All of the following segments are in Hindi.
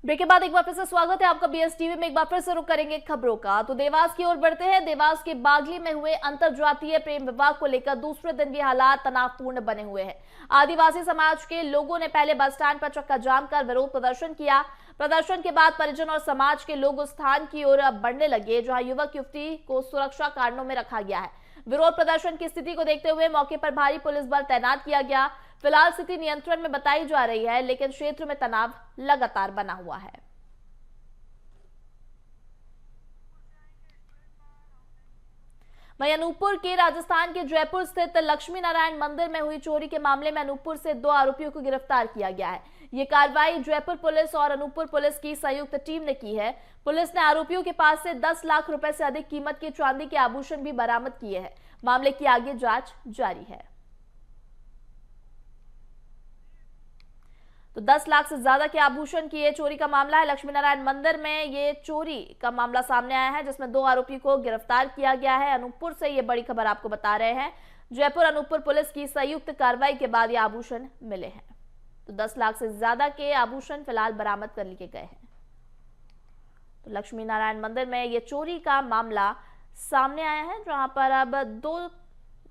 ब्रेक के बाद एक बार फिर से स्वागत है आपका बीएस टीवी में। एक बार फिर से रुक करेंगे खबरों का, तो देवास की ओर बढ़ते हैं। देवास के बागली में हुए अंतरजातीय प्रेम विवाह को लेकर दूसरे दिन भी हालात तनावपूर्ण बने हुए हैं। आदिवासी समाज के लोगों ने पहले बस स्टैंड पर चक्का जाम कर विरोध प्रदर्शन किया। प्रदर्शन के बाद परिजन और समाज के लोग उस स्थान की ओर बढ़ने लगे जहां युवक युवती को सुरक्षा कारणों में रखा गया है। विरोध प्रदर्शन की स्थिति को देखते हुए मौके पर भारी पुलिस बल तैनात किया गया। फिलहाल स्थिति नियंत्रण में बताई जा रही है, लेकिन क्षेत्र में तनाव लगातार बना हुआ है। वहीं अनूपपुर के राजस्थान के जयपुर स्थित लक्ष्मी नारायण मंदिर में हुई चोरी के मामले में अनूपपुर से 2 आरोपियों को गिरफ्तार किया गया है। ये कार्रवाई जयपुर पुलिस और अनूपपुर पुलिस की संयुक्त टीम ने की है। पुलिस ने आरोपियों के पास से 10 लाख रुपए से अधिक कीमत के चांदी के आभूषण भी बरामद किए हैं। मामले की आगे जांच जारी है। तो 10 लाख से ज्यादा के आभूषण की ये चोरी का मामला है। लक्ष्मी नारायण मंदिर में ये चोरी का मामला सामने आया है, जिसमें 2 आरोपी को गिरफ्तार किया गया है। अनूपपुर से ये बड़ी खबर आपको बता रहे हैं। जयपुर अनूपपुर पुलिस की संयुक्त कार्रवाई के बाद ये आभूषण मिले हैं। तो 10 लाख से ज्यादा के आभूषण फिलहाल बरामद कर लिए गए हैं। तो लक्ष्मी नारायण मंदिर में ये चोरी का मामला सामने आया है, जहां पर अब 2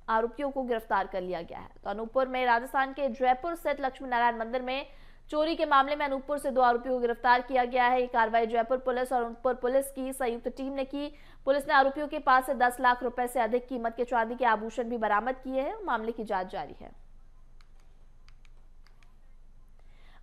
आरोपियों को गिरफ्तार कर लिया गया है। तो अनूपपुर में राजस्थान के जयपुर स्थित लक्ष्मी नारायण मंदिर में चोरी के मामले में अनूपपुर से 2 आरोपियों को गिरफ्तार किया गया है। ये कार्रवाई जयपुर पुलिस और अनूपपुर पुलिस की संयुक्त टीम ने की। पुलिस ने आरोपियों के पास से 10 लाख रुपए से अधिक कीमत के चांदी के आभूषण भी बरामद किए हैं। मामले की जांच जारी है।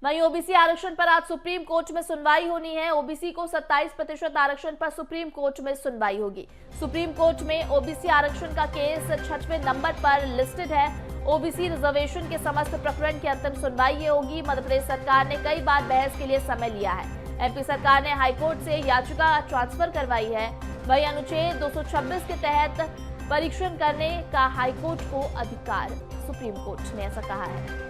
वहीं ओबीसी आरक्षण पर आज सुप्रीम कोर्ट में सुनवाई होनी है। ओबीसी को 27% आरक्षण पर सुप्रीम कोर्ट में सुनवाई होगी। सुप्रीम कोर्ट में ओबीसी आरक्षण का केस 6वें नंबर पर लिस्टेड है। ओबीसी रिजर्वेशन के समस्त प्रकरण की अंतिम सुनवाई ये होगी। मध्य प्रदेश सरकार ने कई बार बहस के लिए समय लिया है। एमपी सरकार ने हाईकोर्ट से याचिका ट्रांसफर करवाई है। वहीं अनुच्छेद 226 के तहत परीक्षण करने का हाईकोर्ट को अधिकार, सुप्रीम कोर्ट ने ऐसा कहा है।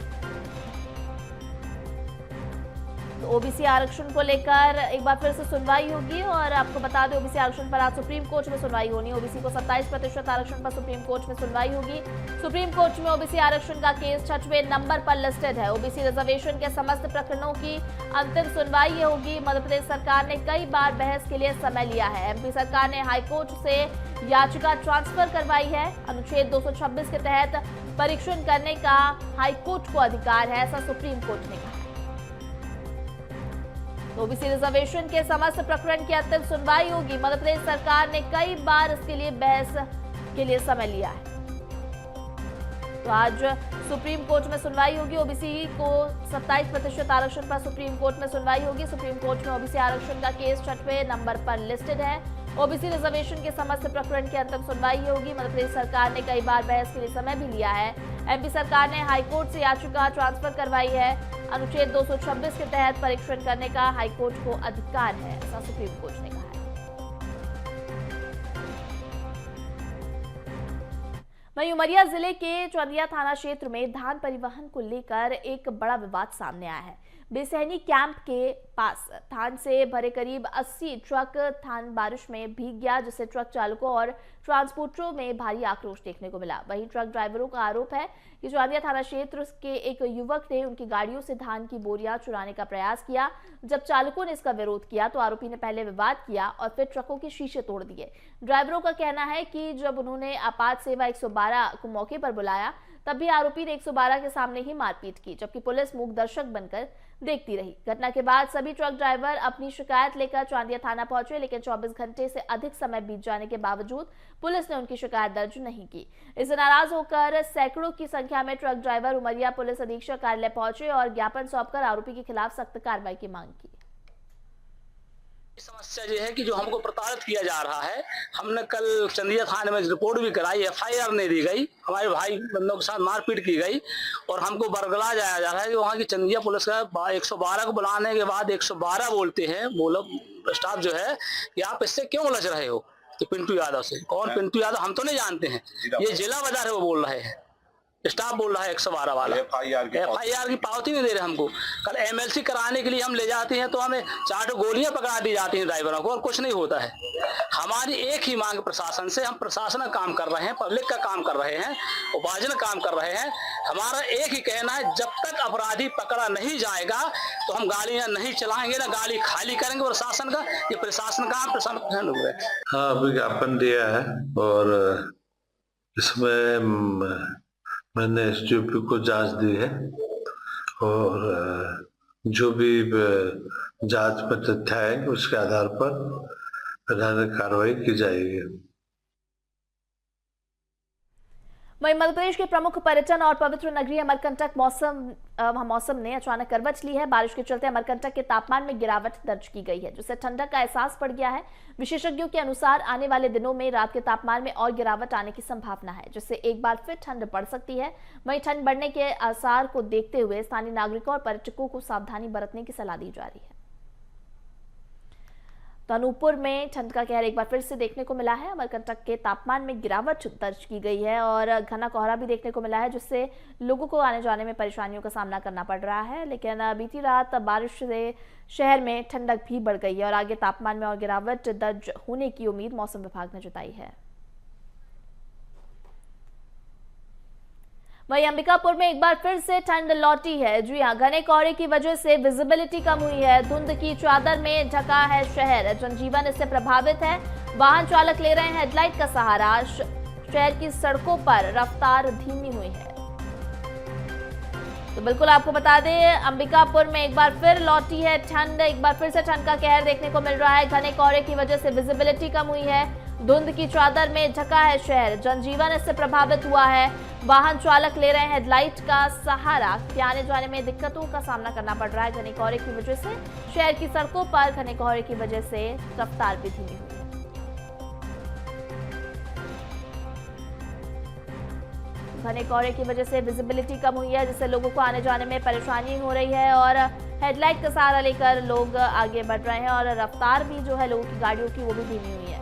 तो ओबीसी आरक्षण को लेकर एक बार फिर से सुनवाई होगी और आपको बता दें, ओबीसी आरक्षण पर आज सुप्रीम कोर्ट में सुनवाई होनी। ओबीसी को 27% आरक्षण पर सुप्रीम कोर्ट में सुनवाई होगी। सुप्रीम कोर्ट में ओबीसी आरक्षण का केस 6वें नंबर पर लिस्टेड है। ओबीसी रिजर्वेशन के समस्त प्रकरणों की अंतिम सुनवाई ये होगी। मध्य प्रदेश सरकार ने कई बार बहस के लिए समय लिया है। एमपी सरकार ने हाईकोर्ट से याचिका ट्रांसफर करवाई है। अनुच्छेद 226 के तहत परीक्षण करने का हाईकोर्ट को अधिकार है, ऐसा सुप्रीम कोर्ट ने कहा। ओबीसी रिजर्वेशन के समस्त प्रकरण की अंतिम सुनवाई होगी। मध्य प्रदेश सरकार ने कई बार इसके लिए बहस के लिए समय लिया है। तो आज सुप्रीम कोर्ट में सुनवाई होगी। ओबीसी को 27% आरक्षण पर सुप्रीम कोर्ट में सुनवाई होगी। सुप्रीम कोर्ट में ओबीसी आरक्षण का केस 6वें नंबर पर लिस्टेड है। ओबीसी रिजर्वेशन के समस्त प्रकरण की अंतिम सुनवाई होगी। मध्य प्रदेश सरकार ने कई बार बहस के लिए समय भी लिया है। एमपी सरकार ने हाईकोर्ट से याचिका ट्रांसफर करवाई है। अनुच्छेद 226 के तहत परीक्षण करने का हाईकोर्ट को अधिकार है, ऐसा सुप्रीम कोर्ट ने कहा है। वहीं उमरिया जिले के चौंदिया थाना क्षेत्र में धान परिवहन को लेकर एक बड़ा विवाद सामने आया है। बेसैनी कैंप के पास धान से भरे करीब 80 ट्रक धान बारिश में भीग गया, जिससे ट्रक चालकों और ट्रांसपोर्टरों में भारी आक्रोश देखने को मिला। वहीं ट्रक ड्राइवरों का आरोप है कि चौंदिया थाना क्षेत्र के एक युवक ने उनकी गाड़ियों से धान की बोरियां चुराने का प्रयास किया। जब चालकों ने इसका विरोध किया तो आरोपी ने पहले विवाद किया और फिर ट्रकों के शीशे तोड़ दिए। ड्राइवरों का कहना है कि जब उन्होंने आपात सेवा 112 को मौके पर बुलाया तब भी आरोपी ने 112 के सामने ही मारपीट की, जबकि पुलिस मूक दर्शक बनकर देखती रही। घटना के बाद सभी ट्रक ड्राइवर अपनी शिकायत लेकर चौंदिया थाना पहुंचे, लेकिन 24 घंटे से अधिक समय बीत जाने के बावजूद पुलिस ने उनकी शिकायत दर्ज नहीं की। इससे नाराज होकर सैकड़ों की संख्या में ट्रक ड्राइवर उमरिया पुलिस अधीक्षक कार्यालय पहुंचे और ज्ञापन सौंपकर आरोपी के खिलाफ सख्त कार्रवाई की मांग की। समस्या ये है कि जो हमको प्रताड़ित किया जा रहा है, हमने कल चंदिया थाने में रिपोर्ट भी कराई, एफआईआर नहीं दी गई, हमारे भाई बंदों के साथ मारपीट की गई और हमको बरगला जाया जा रहा है कि वहाँ की चंदिया पुलिस का 112 को बुलाने के बाद 112 बोलते हैं, बोलो स्टाफ जो है कि आप इससे क्यों उलझ रहे हो। तो पिंटू यादव से, कौन पिंटू यादव हम तो नहीं जानते हैं, ये जिला बाजार है वो बोल रहे हैं। स्टाफ बोल रहा है 112 वाला FIR की पावती नहीं दे रहे हमको। कल MLC कराने के लिए हम ले जाते हैं तो हमें 4 गोलियां पकड़ा दी जाती हैं ड्राइवरों को, और कुछ नहीं होता है। हमारी एक ही मांग प्रशासन से, हम प्रशासन का काम कर रहे हैं, पब्लिक का काम कर रहे हैं, उपार्जन काम कर रहे हैं। हमारा एक ही कहना है, जब तक अपराधी पकड़ा नहीं जाएगा तो हम गाड़ियां नहीं चलाएंगे, ना गाड़ी खाली करेंगे प्रशासन का। ये प्रशासन का हम प्रशासन हो गए। हाँ, विज्ञापन दिया है और इसमें मैंने SDPO को जांच दी है और जो भी जांच में तथ्य आएंगे उसके आधार पर वैधानिक कार्रवाई की जाएगी। वहीं मध्य प्रदेश के प्रमुख पर्यटन और पवित्र नगरी अमरकंटक मौसम ने अचानक करवट ली है। बारिश के चलते अमरकंटक के तापमान में गिरावट दर्ज की गई है, जिससे ठंडक का एहसास बढ़ गया है। विशेषज्ञों के अनुसार आने वाले दिनों में रात के तापमान में और गिरावट आने की संभावना है, जिससे एक बार फिर ठंड बढ़ सकती है। वहीं ठंड बढ़ने के आसार को देखते हुए स्थानीय नागरिकों और पर्यटकों को सावधानी बरतने की सलाह दी जा रही है। तो अनूपपुर में ठंड का कहर एक बार फिर से देखने को मिला है। अमरकंटक के तापमान में गिरावट दर्ज की गई है और घना कोहरा भी देखने को मिला है, जिससे लोगों को आने जाने में परेशानियों का सामना करना पड़ रहा है। लेकिन बीती रात बारिश से शहर में ठंडक भी बढ़ गई है और आगे तापमान में और गिरावट दर्ज होने की उम्मीद मौसम विभाग ने जताई है। वहीं अंबिकापुर में एक बार फिर से ठंड लौटी है। जी हां, घने कोहरे की वजह से विजिबिलिटी कम हुई है। धुंध की चादर में ढका है शहर, जनजीवन इससे प्रभावित है। वाहन चालक ले रहे हैं हेडलाइट का सहारा। शहर की सड़कों पर रफ्तार धीमी हुई है। तो बिल्कुल आपको बता दें, अंबिकापुर में एक बार फिर लौटी है ठंड। एक बार फिर से ठंड का कहर देखने को मिल रहा है। घने कोहरे की वजह से विजिबिलिटी कम हुई है। धुंध की चादर में ढका है शहर, जनजीवन इससे प्रभावित हुआ है। वाहन चालक ले रहे हैं हेडलाइट का सहारा। आने जाने में दिक्कतों का सामना करना पड़ रहा है घने कोहरे की वजह से। शहर की सड़कों पर घने कोहरे की वजह से रफ्तार भी धीमी हुई है। घने कोहरे की वजह से विजिबिलिटी कम हुई है, जिससे लोगों को आने जाने में परेशानी हो रही है और हेडलाइट का सहारा लेकर लोग आगे बढ़ रहे हैं और रफ्तार भी जो है लोगों की गाड़ियों की वो भी धीमी हुई है।